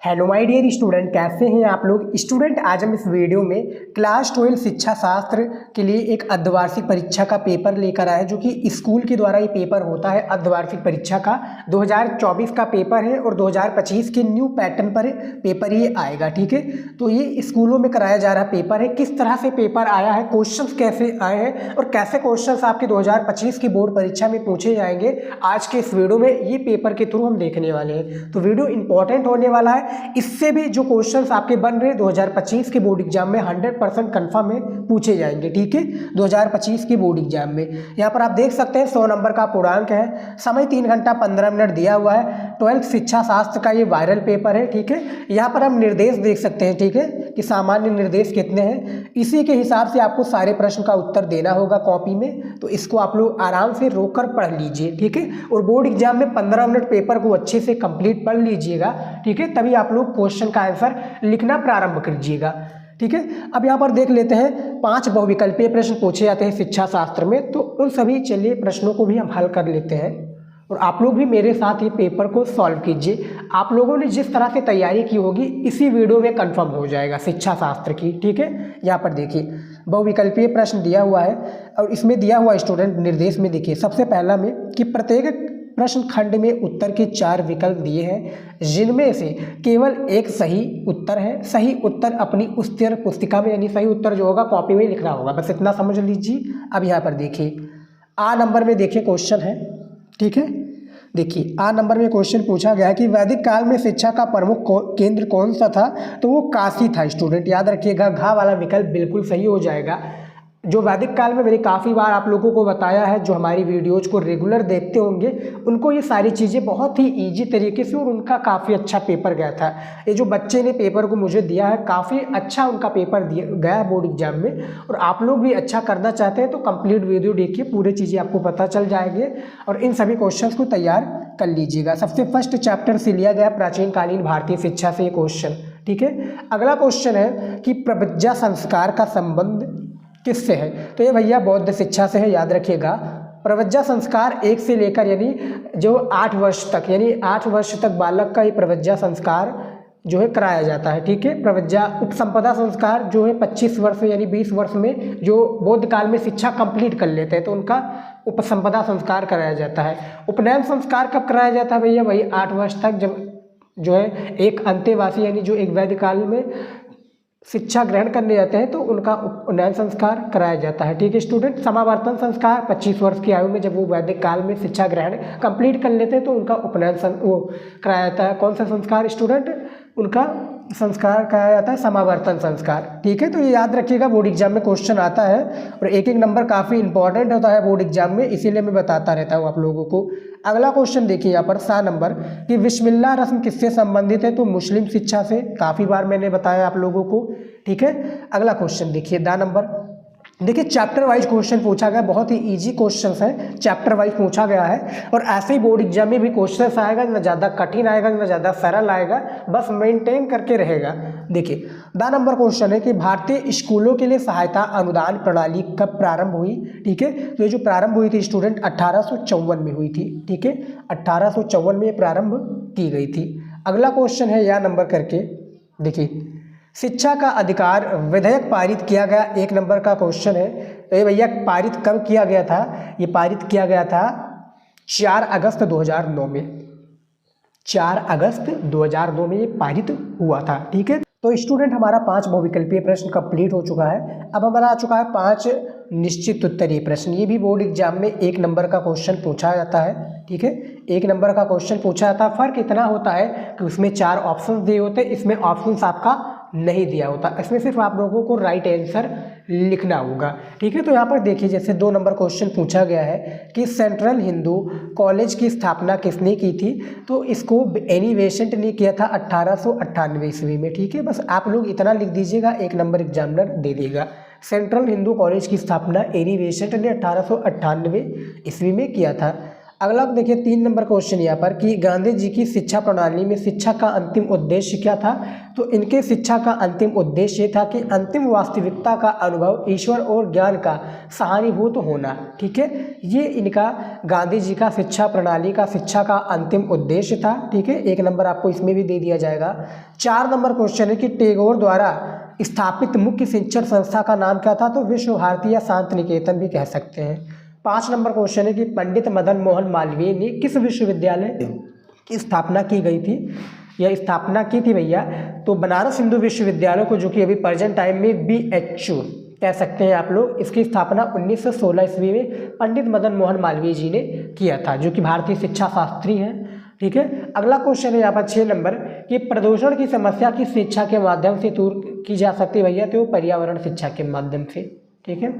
Hello my dear student, कैसे हैं आप लोग। स्टूडेंट, आज हम इस वीडियो में क्लास 12 शिक्षा शास्त्र के लिए एक अर्धवार्षिक परीक्षा का पेपर लेकर आए, जो कि स्कूल के द्वारा ये पेपर होता है। अर्धवार्षिक परीक्षा का 2024 का पेपर है और 2025 के न्यू पैटर्न पर पेपर ये आएगा। ठीक है, तो ये स्कूलों में कराया जा रहा पेपर है। किस तरह से पेपर आया है, क्वेश्चंस कैसे आए हैं और कैसे क्वेश्चंस आपके 2025 की बोर्ड परीक्षा में पूछे जाएंगे, आज के इस वीडियो में ये पेपर के थ्रू हम देखने वाले हैं। तो वीडियो इंपॉर्टेंट होने वाला है। इससे भी जो क्वेश्चंस आपके बन रहे 2025 के बोर्ड एग्जाम में 100% कंफर्म में पूछे जाएंगे। ठीक है, 2025 के बोर्ड एग्जाम में यहाँ पर आप देख सकते हैं 100 नंबर का पूर्णांक है। समय 3 घंटा 15 मिनट दिया हुआ है। 12th शिक्षा शास्त्र का ये वायरल पेपर है। ठीक है, यहाँ पर हम निर्देश देख सकते हैं। ठीक है, कि सामान्य निर्देश कितने हैं, इसी के हिसाब से आपको सारे प्रश्न का उत्तर देना होगा कॉपी में। तो इसको आप लोग आराम से रोक कर पढ़ लीजिए। ठीक है, और बोर्ड एग्जाम में 15 मिनट पेपर को अच्छे से कंप्लीट पढ़ लीजिएगा। ठीक है, तभी आप लोग क्वेश्चन का आंसर लिखना प्रारंभ कीजिएगा। ठीक है, अब यहाँ पर देख लेते हैं 5 बहुविकल्पीय प्रश्न पूछे जाते हैं शिक्षा शास्त्र में। तो उन सभी चलिए प्रश्नों को भी हम हल कर लेते हैं और आप लोग भी मेरे साथ ये पेपर को सॉल्व कीजिए। आप लोगों ने जिस तरह से तैयारी की होगी इसी वीडियो में कंफर्म हो जाएगा शिक्षा शास्त्र की। ठीक है, यहाँ पर देखिए बहुविकल्पीय प्रश्न दिया हुआ है और इसमें दिया हुआ स्टूडेंट निर्देश में देखिए सबसे पहला में कि प्रत्येक प्रश्न खंड में उत्तर के 4 विकल्प दिए हैं, जिनमें से केवल एक सही उत्तर है। सही उत्तर अपनी उत्तर पुस्तिका में, यानी सही उत्तर जो होगा कॉपी में लिखना होगा, बस इतना समझ लीजिए। अब यहाँ पर देखिए आ नंबर में देखिए क्वेश्चन है। ठीक है, देखिए आ नंबर में क्वेश्चन पूछा गया है कि वैदिक काल में शिक्षा का प्रमुख केंद्र कौन सा था, तो वो काशी था। स्टूडेंट याद रखिएगा, घ वाला विकल्प बिल्कुल सही हो जाएगा। जो वैदिक काल में मैंने काफ़ी बार आप लोगों को बताया है, जो हमारी वीडियोज़ को रेगुलर देखते होंगे उनको ये सारी चीज़ें बहुत ही इजी तरीके से और उनका काफ़ी अच्छा पेपर गया था। ये जो बच्चे ने पेपर को मुझे दिया है, काफ़ी अच्छा उनका पेपर दिया गया है बोर्ड एग्जाम में। और आप लोग भी अच्छा करना चाहते हैं तो कंप्लीट वीडियो देखिए, पूरी चीज़ें आपको पता चल जाएंगे और इन सभी क्वेश्चन को तैयार कर लीजिएगा। सबसे फर्स्ट चैप्टर से लिया गया प्राचीन कालीन भारतीय शिक्षा से ये क्वेश्चन। ठीक है, अगला क्वेश्चन है कि प्रवज्जा संस्कार का संबंध किससे है, तो ये भैया बौद्ध शिक्षा से है। याद रखिएगा, प्रवज्जा संस्कार 1 से लेकर यानी जो 8 वर्ष तक, यानी 8 वर्ष तक बालक का ये प्रवज्जा संस्कार जो है कराया जाता है। ठीक है, प्रवज्जा उपसंपदा संस्कार जो है 25 वर्ष यानी 20 वर्ष में जो बौद्ध काल में शिक्षा कंप्लीट कर लेते हैं तो उनका उपसंपदा संस्कार कराया जाता है। उपनयन संस्कार कब कराया जाता है भैया, वही 8 वर्ष तक, जब जो है एक अंतेवासी यानी जो एक वैदिक काल में शिक्षा ग्रहण करने जाते हैं तो उनका उपनयन संस्कार कराया जाता है। ठीक है स्टूडेंट, समावर्तन संस्कार 25 वर्ष की आयु में जब वो वैदिक काल में शिक्षा ग्रहण कंप्लीट कर लेते हैं तो उनका उपनयन वो कराया जाता है। कौन सा संस्कार स्टूडेंट, उनका संस्कार कराया जाता है समावर्तन संस्कार। ठीक है, तो ये याद रखिएगा, बोर्ड एग्जाम में क्वेश्चन आता है और एक एक नंबर काफ़ी इंपॉर्टेंट होता है बोर्ड एग्जाम में, इसीलिए मैं बताता रहता हूँ आप लोगों को। अगला क्वेश्चन देखिए यहाँ पर 7 नंबर कि बिस्मिल्लाह रस्म किससे संबंधित है, तो मुस्लिम शिक्षा से। काफ़ी बार मैंने बताया आप लोगों को। ठीक है, अगला क्वेश्चन देखिए 10 नंबर। देखिए चैप्टर वाइज क्वेश्चन पूछा गया, बहुत ही इजी क्वेश्चंस हैं, चैप्टर वाइज पूछा गया है और ऐसे ही बोर्ड एग्जाम में भी क्वेश्चंस आएगा, ना ज़्यादा कठिन आएगा ना ज़्यादा सरल आएगा, बस मेंटेन करके रहेगा। देखिए 10 नंबर क्वेश्चन है कि भारतीय स्कूलों के लिए सहायता अनुदान प्रणाली कब प्रारंभ हुई। ठीक है, तो ये जो प्रारंभ हुई थी स्टूडेंट 1854 में हुई थी। ठीक है, 1854 में प्रारंभ की गई थी। अगला क्वेश्चन है या नंबर करके देखिए, शिक्षा का अधिकार विधेयक पारित किया गया, 1 नंबर का क्वेश्चन है। तो ये भैया पारित कब किया गया था, ये पारित किया गया था 4 अगस्त 2009 में। 4 अगस्त 2009 में ये पारित हुआ था। ठीक है, तो स्टूडेंट हमारा 5 बहुविकल्पीय प्रश्न कंप्लीट हो चुका है। अब हमारा आ चुका है 5 निश्चित उत्तरीय प्रश्न। ये भी बोर्ड एग्जाम में 1 नंबर का क्वेश्चन पूछा जाता है। ठीक है, 1 नंबर का क्वेश्चन पूछा जाता है। फर्क इतना होता है कि उसमें 4 ऑप्शन दिए होते हैं, इसमें ऑप्शन आपका नहीं दिया होता, इसमें सिर्फ आप लोगों को राइट आंसर लिखना होगा। ठीक है, तो यहाँ पर देखिए जैसे 2 नंबर क्वेश्चन पूछा गया है कि सेंट्रल हिंदू कॉलेज की स्थापना किसने की थी, तो इसको एनी बेसेंट ने किया था 1898 ईस्वी में। ठीक है, बस आप लोग इतना लिख दीजिएगा, 1 नंबर एग्जामिनर दे देगा। सेंट्रल हिंदू कॉलेज की स्थापना एनी बेसेंट ने 1898 ईस्वी में किया था। अगला देखिए 3 नंबर क्वेश्चन यहाँ पर कि गांधी जी की शिक्षा प्रणाली में शिक्षा का अंतिम उद्देश्य क्या था। तो इनके शिक्षा का अंतिम उद्देश्य ये था कि अंतिम वास्तविकता का अनुभव, ईश्वर और ज्ञान का सहानुभूत होना। ठीक है, ये इनका गांधी जी का शिक्षा प्रणाली का शिक्षा का अंतिम उद्देश्य था। ठीक है, 1 नंबर आपको इसमें भी दे दिया जाएगा। 4 नंबर क्वेश्चन है कि टैगोर द्वारा स्थापित मुख्य शिक्षण संस्था का नाम क्या था। तो विश्व भारती या शांत निकेतन भी कह सकते हैं। 5 नंबर क्वेश्चन है कि पंडित मदन मोहन मालवीय ने किस विश्वविद्यालय की स्थापना की गई थी या स्थापना की थी भैया। तो बनारस हिंदू विश्वविद्यालय को, जो कि अभी प्रेजेंट टाइम में BHU कह सकते हैं आप लोग, इसकी स्थापना 1916 ईस्वी में पंडित मदन मोहन मालवीय जी ने किया था, जो कि भारतीय शिक्षा शास्त्री हैं। ठीक है, अगला क्वेश्चन है यहाँ पर 6 नंबर कि प्रदूषण की समस्या की शिक्षा के माध्यम से दूर की जा सकती है भैया। तो पर्यावरण शिक्षा के माध्यम से। ठीक है,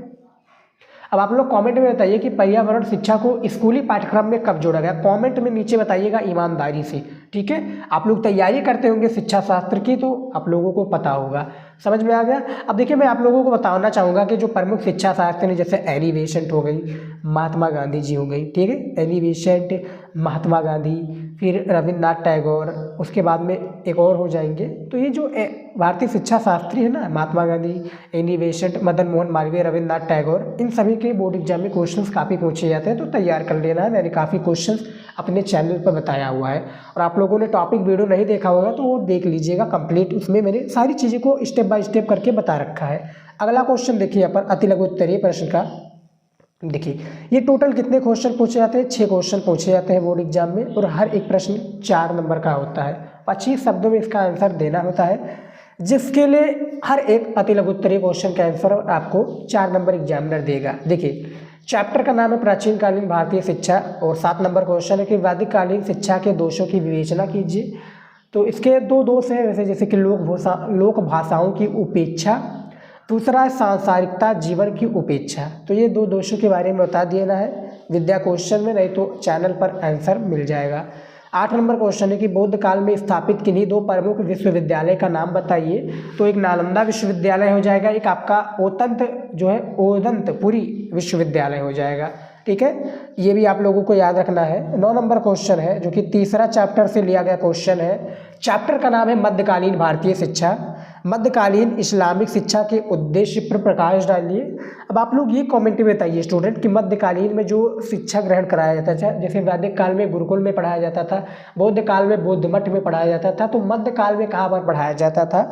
अब आप लोग कमेंट में बताइए कि पर्यावरण शिक्षा को स्कूली पाठ्यक्रम में कब जोड़ा गया। कमेंट में नीचे बताइएगा ईमानदारी से। ठीक है, आप लोग तैयारी करते होंगे शिक्षा शास्त्र की, तो आप लोगों को पता होगा। समझ में आ गया। अब देखिए, मैं आप लोगों को बताना चाहूँगा कि जो प्रमुख शिक्षा शास्त्री ने, जैसे एनी बेसेंट हो गई, महात्मा गांधी जी हो गई। ठीक है, एनी बेसेंट, महात्मा गांधी, फिर रविन्द्रनाथ टैगोर, उसके बाद में एक और हो जाएंगे। तो ये जो भारतीय शिक्षा शास्त्री है ना, महात्मा गांधी, एनी बेसेंट, मदन मोहन मालवीय, रविन्द्रनाथ टैगोर, इन सभी के बोर्ड एग्जाम में क्वेश्चंस काफ़ी पूछे जाते हैं, तो तैयार कर लेना है। मैंने काफ़ी क्वेश्चंस अपने चैनल पर बताया हुआ है, और आप लोगों ने टॉपिक वीडियो नहीं देखा होगा तो वो देख लीजिएगा कंप्लीट। उसमें मैंने सारी चीज़ों को स्टेप बाय स्टेप करके बता रखा है। अगला क्वेश्चन देखिए यहाँ पर अति लघु उत्तरीय प्रश्न का। देखिए, ये टोटल कितने क्वेश्चन पूछे जाते हैं। 6 क्वेश्चन पूछे जाते हैं बोर्ड एग्जाम में, और हर एक प्रश्न 4 नंबर का होता है। 25 शब्दों में इसका आंसर देना होता है, जिसके लिए हर एक अति लघु उत्तरीय क्वेश्चन का आंसर आपको 4 नंबर एग्जामिनर देगा। देखिए, चैप्टर का नाम है प्राचीन कालीन भारतीय शिक्षा, और 7 नंबर क्वेश्चन है कि वैदिक कालीन शिक्षा के दोषों की विवेचना कीजिए। तो इसके 2 दोष हैं वैसे, जैसे कि लोक भाषाओं की उपेक्षा, दूसरा है सांसारिकता, जीवन की उपेक्षा। तो ये 2 दोषों के बारे में बता देना है विद्या क्वेश्चन में, नहीं तो चैनल पर आंसर मिल जाएगा। 8 नंबर क्वेश्चन है कि बौद्ध काल में स्थापित किन्हीं 2 प्रमुख विश्वविद्यालय का नाम बताइए। तो एक नालंदा विश्वविद्यालय हो जाएगा, एक आपका ओदंतपुरी विश्वविद्यालय हो जाएगा। ठीक है, ये भी आप लोगों को याद रखना है। 9 नंबर क्वेश्चन है, जो कि तीसरा चैप्टर से लिया गया क्वेश्चन है। चैप्टर का नाम है मध्यकालीन भारतीय शिक्षा, मध्यकालीन इस्लामिक शिक्षा के उद्देश्य पर प्रकाश डालिए। अब आप लोग ये कमेंट में बताइए स्टूडेंट कि मध्यकालीन में जो शिक्षा ग्रहण कराया जाता था, जैसे वैदिक काल में गुरुकुल में पढ़ाया जाता था, बौद्ध काल में बौद्ध मठ में पढ़ाया जाता था, तो मध्यकाल में कहाँ पर पढ़ाया जाता था।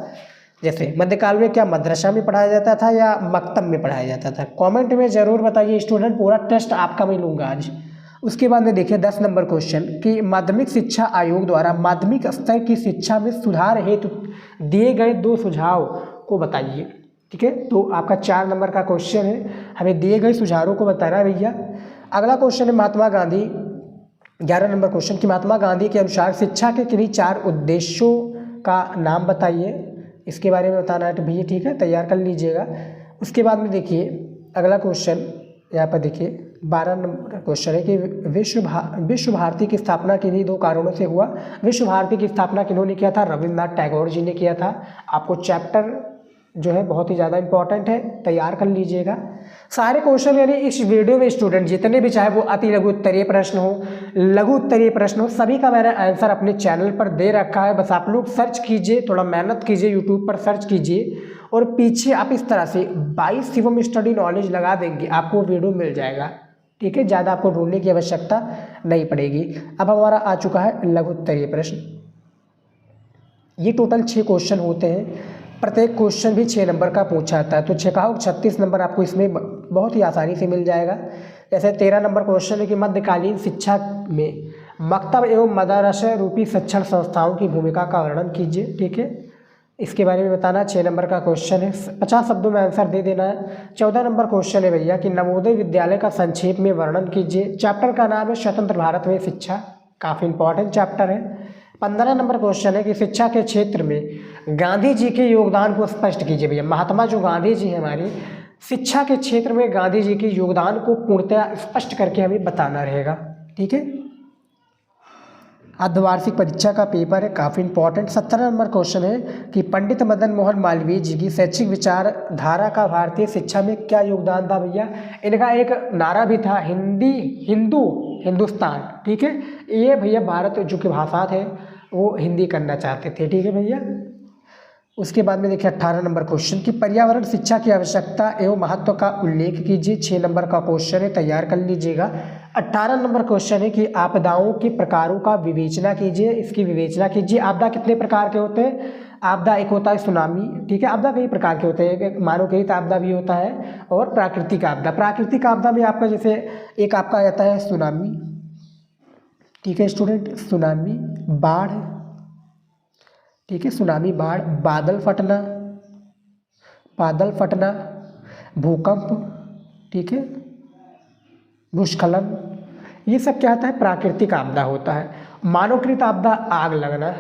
जैसे मध्यकाल में क्या मदरसा में पढ़ाया जाता था या मकतब में पढ़ाया जाता था। कमेंट में ज़रूर बताइए स्टूडेंट, पूरा टेस्ट आपका मैं लूँगा आज। उसके बाद में देखिए 10 नंबर क्वेश्चन कि माध्यमिक शिक्षा आयोग द्वारा माध्यमिक स्तर की शिक्षा में सुधार हेतु दिए गए 2 सुझाव को बताइए। ठीक है, तो आपका 4 नंबर का क्वेश्चन है, हमें दिए गए सुझावों को बताना है भैया। अगला क्वेश्चन है महात्मा गांधी, 11 नंबर क्वेश्चन कि महात्मा गांधी के अनुसार शिक्षा के किन्हीं 4 उद्देश्यों का नाम बताइए। इसके बारे में बताना है तो भैया ठीक है, तैयार कर लीजिएगा। उसके बाद में देखिए अगला क्वेश्चन यहाँ पर देखिए 12 नंबर का क्वेश्चन है कि विश्व भारती की स्थापना किन्हीं 2 कारणों से हुआ। विश्व भारती की स्थापना किन्होंने किया था, रविन्द्रनाथ टैगोर जी ने किया था। आपको चैप्टर जो है बहुत ही ज़्यादा इंपॉर्टेंट है, तैयार कर लीजिएगा। सारे क्वेश्चन यानी इस वीडियो में स्टूडेंट जितने भी, चाहे वो अति लघु उत्तरीय प्रश्न हो, लघु उत्तरीय प्रश्न हो, सभी का मैंने आंसर अपने चैनल पर दे रखा है। बस आप लोग सर्च कीजिए, थोड़ा मेहनत कीजिए, यूट्यूब पर सर्च कीजिए, और पीछे आप इस तरह से 22 शिवम स्टडी नॉलेज लगा देंगे, आपको वीडियो मिल जाएगा। ठीक है, ज़्यादा आपको ढूंढने की आवश्यकता नहीं पड़ेगी। अब हमारा आ चुका है लघु उत्तरीय प्रश्न। ये टोटल 6 क्वेश्चन होते हैं, प्रत्येक क्वेश्चन भी 6 नंबर का पूछा जाता है, तो 36 नंबर आपको इसमें बहुत ही आसानी से मिल जाएगा। जैसे 13 नंबर क्वेश्चन है कि मध्यकालीन शिक्षा में मकतब एवं मदरसा रूपी शिक्षण संस्थाओं की भूमिका का वर्णन कीजिए। ठीक है, इसके बारे में बताना। 6 नंबर का क्वेश्चन है, 50 शब्दों में आंसर दे देना है। 14 नंबर क्वेश्चन है भैया कि नवोदय विद्यालय का संक्षेप में वर्णन कीजिए। चैप्टर का नाम है स्वतंत्र भारत में शिक्षा, काफ़ी इंपॉर्टेंट चैप्टर है। 15 नंबर क्वेश्चन है कि शिक्षा के क्षेत्र में गांधी जी के योगदान को स्पष्ट कीजिए। भैया महात्मा जो गांधी जी हैं हमारे, शिक्षा के क्षेत्र में गांधी जी के योगदान को पूर्णतः स्पष्ट करके हमें बताना रहेगा। ठीक है, अर्धवार्षिक परीक्षा का पेपर है, काफ़ी इंपॉर्टेंट। 17 नंबर क्वेश्चन है कि पंडित मदन मोहन मालवीय जी की शैक्षिक विचारधारा का भारतीय शिक्षा में क्या योगदान था। भैया इनका एक नारा भी था, हिंदू हिंदुस्तान, ठीक है। ये भैया भारत जो कि भाषा थे वो हिंदी करना चाहते थे, ठीक है भैया। उसके बाद में देखिए 18 नंबर क्वेश्चन कि पर्यावरण शिक्षा की आवश्यकता एवं महत्व का उल्लेख कीजिए। 6 नंबर का क्वेश्चन है, तैयार कर लीजिएगा। 18 नंबर क्वेश्चन है कि आपदाओं के प्रकारों का विवेचना कीजिए, इसकी विवेचना कीजिए। आपदा कितने प्रकार के होते हैं? आपदा एक होता है सुनामी, ठीक है। आपदा कई प्रकार के होते हैं, एक मानवकृत आपदा भी होता है और प्राकृतिक आपदा। प्राकृतिक आपदा में आपका जैसे एक आपका आता है सुनामी, ठीक है स्टूडेंट, सुनामी, बाढ़, ठीक है, सुनामी, बाढ़, बादल फटना, भूकंप, ठीक है, भूस्खलन, ये सब क्या होता है? प्राकृतिक आपदा होता है। मानवकृत आपदा आग लगना,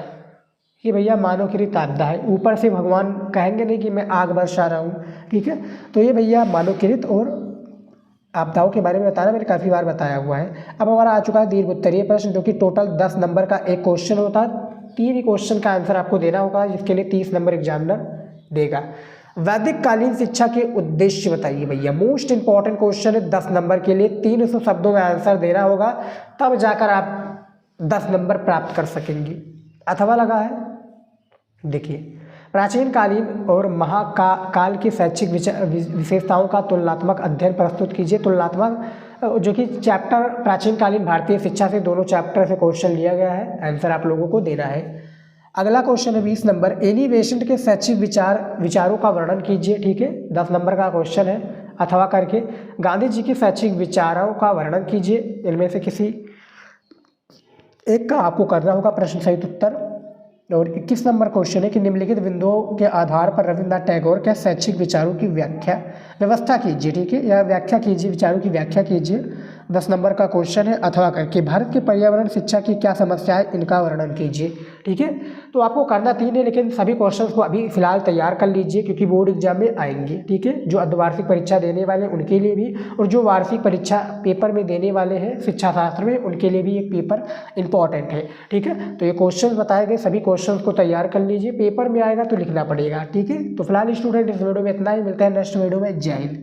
ये भैया मानवकृत आपदा है। ऊपर से भगवान कहेंगे नहीं कि मैं आग बरसा रहा हूँ, ठीक है। तो ये भैया मानवकृत और आपदाओं के बारे में बताना मैंने काफ़ी बार बताया हुआ है। अब हमारा आ चुका है दीर्घ उत्तरीय प्रश्न, जो कि टोटल 10 नंबर का एक क्वेश्चन होता है। 3 ही क्वेश्चन का आंसर आपको देना होगा, जिसके लिए 30 नंबर एग्जामिनर देगा। वैदिक कालीन शिक्षा के उद्देश्य बताइए भैया। मोस्ट इंपॉर्टेंट क्वेश्चन है 10 नंबर के लिए। 300 शब्दों में आंसर देना होगा, तब जाकर आप 10 नंबर प्राप्त कर सकेंगे। अथवा लगा है, देखिए, प्राचीन कालीन और महाकाल की शैक्षिक विशेषताओं का तुलनात्मक अध्ययन प्रस्तुत कीजिए। तुलनात्मक जो कि चैप्टर प्राचीन कालीन भारतीय शिक्षा से दोनों चैप्टर से क्वेश्चन लिया गया है, आंसर आप लोगों को देना है। अगला क्वेश्चन है 20 नंबर, एनी बेसेंट के शैक्षिक विचारों का वर्णन कीजिए, ठीक है। 10 नंबर का क्वेश्चन है, अथवा करके गांधी जी के शैक्षिक विचारों का वर्णन कीजिए। इनमें से किसी एक का आपको करना होगा प्रश्न सहित उत्तर। और 21 नंबर क्वेश्चन है कि निम्नलिखित बिंदुओं के आधार पर रविन्द्रनाथ टैगोर के शैक्षिक विचारों की व्यवस्था कीजिए, ठीक है, या व्याख्या कीजिए, विचारों की व्याख्या कीजिए। 10 नंबर का क्वेश्चन है, अथवा करके भारत के पर्यावरण शिक्षा की क्या समस्या है, इनका वर्णन कीजिए, ठीक है। तो आपको करना 3 है, लेकिन सभी क्वेश्चंस को अभी फिलहाल तैयार कर लीजिए, क्योंकि बोर्ड एग्जाम में आएंगे, ठीक है। जो अर्धवार्षिक परीक्षा देने वाले उनके लिए भी, और जो वार्षिक परीक्षा पेपर में देने वाले हैं शिक्षा शास्त्र में, उनके लिए भी एक पेपर इंपॉर्टेंट है, ठीक है। तो ये क्वेश्चन बताए गए सभी क्वेश्चंस को तैयार कर लीजिए, पेपर में आएगा तो लिखना पड़ेगा, ठीक है। तो फिलहाल स्टूडेंट इस वीडियो में इतना ही, मिलता है नेक्स्ट वीडियो में। जय हिंद।